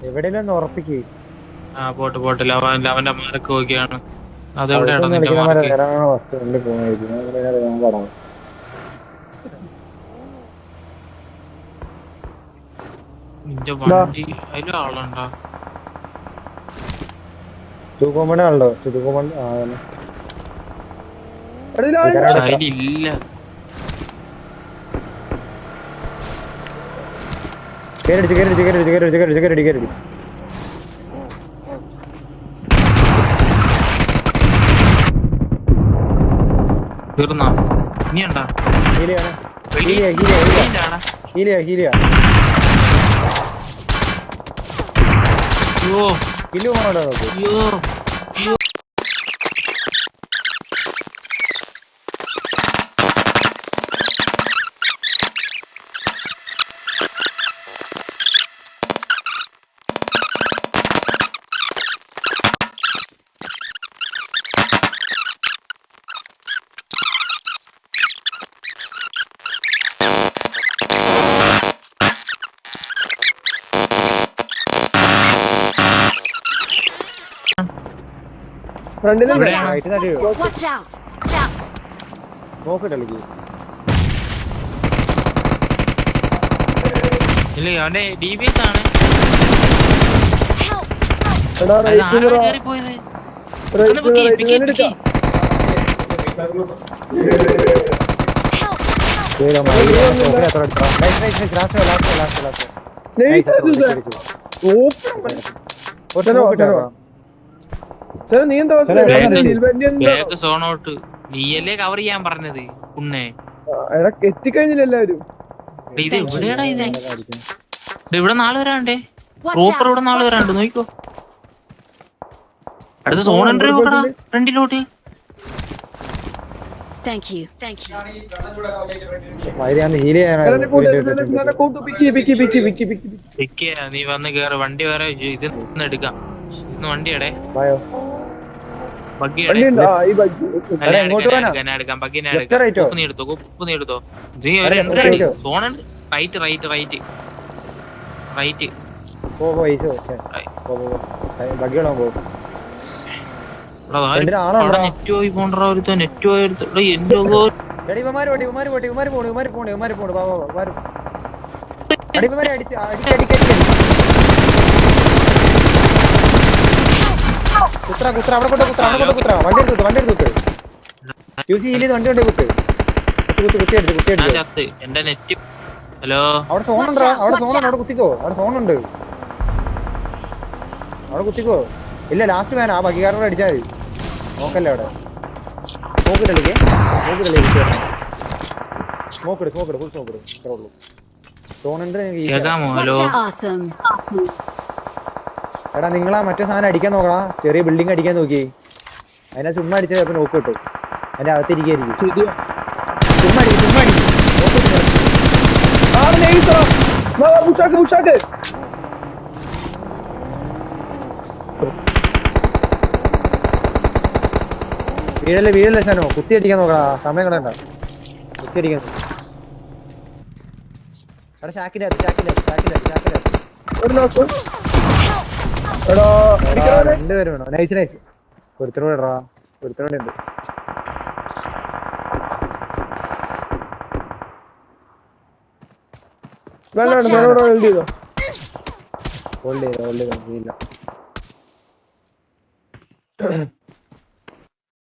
എവിടെയെങ്കിലും ഉറപ്പിക്കേ. ആ പോട്ട് പോട്ടില്ല, അവന്റെ മാർക്ക് നോക്കിയാണ്. അതെവിടെയാണോ നിന്റെ കളിക്കുന്ന മാർക്ക്? ഫസ്റ്റ് പോകുന്നത്. നിന്റെ വണ്ടി അതിലും ആളുണ്ടോ? സുഖമണല്ലോ സുഖമൺ. അതിലില്ല. തീർന്നാ? ഇനിയുണ്ടാ? ഇല്ല, അവന്റെ DBS ആണ്. പോയത് നീയല്ലേ കവർ ചെയ്യാൻ പറഞ്ഞത് ഉണ്ണേ. എത്തിക്കഴിഞ്ഞില്ല എല്ലാവരും. ഇത് എവിടെയാടാ ഇത്? ഇവിടെ 4 വരാണ്ടേ. പ്രോപ്പർ ഇവിടെ 4 വരാണ്ട്. നോക്കിക്കോ, അടുത്ത സോൺ എൻട്രി നോക്കടാ ഫ്രണ്ടിലോട്ട്. നീ വന്ന് കേറ്, വണ്ടി വേറെ ഇതൊന്ന് എടുക്കാം. ഇന്ന് വണ്ടിയടേ എടുക്കാം. ബഗ്ഗിനെ എടുക്കാം. നീ എടുത്തോ, കുപ്പ് നീ എടുത്തോ. സോൺ right right right right. Net പോയി പോണ്ട ഒരുത്തോ, നെറ്റ് പോയി എടുത്തോ. എന്റെ എന്റെ നെറ്റ്. ഹലോ, അവിടെ സോണുണ്ടോ? അവിടെ സോണുണ്ട്, അവിടെ കുത്തിക്കോ. അവിടെ സോണുണ്ട്, അവിടെ കുത്തിക്കോ. ഇല്ല, ലാസ്റ്റ് വേണം. ആ ബഗ്ഗിക്കാരനോട് അടിച്ചാൽ മതി. നോക്കല്ലേ അവിടെ. സ്മോക്കിട്ടല്ലേ സ്മോക്കിട് ഫുൾ സ്മോക്കിട്. ഇത്രേ ഉള്ളൂ. സോണുണ്ട്. എടാ, നിങ്ങളാ മറ്റേ സാധനം അടിക്കാൻ നോക്കണ. ചെറിയ ബിൽഡിംഗ് അടിക്കാൻ നോക്കി. അതിനെ ചുമ്മാ അടിച്ചത് അപ്പൊ നോക്ക് കിട്ടും. അതിന്റെ അകത്തിരിക്കും. ചുമ്മാ അടിക്കും. വീഴല്ലേ സാനോ. കുത്തി അടിക്കാൻ നോക്കടാ, സമയം കളയണ്ട. കുത്തി അടിക്കാൻ. എടാ, ചാക്കിന്റെ രണ്ടുപേരും വേണോ? നൈസ്. ഒരുത്തരോടെ ഇടാ, ഒരുത്തരോടെ ഉണ്ട്. ഹോൾഡ് ചെയ്തോ.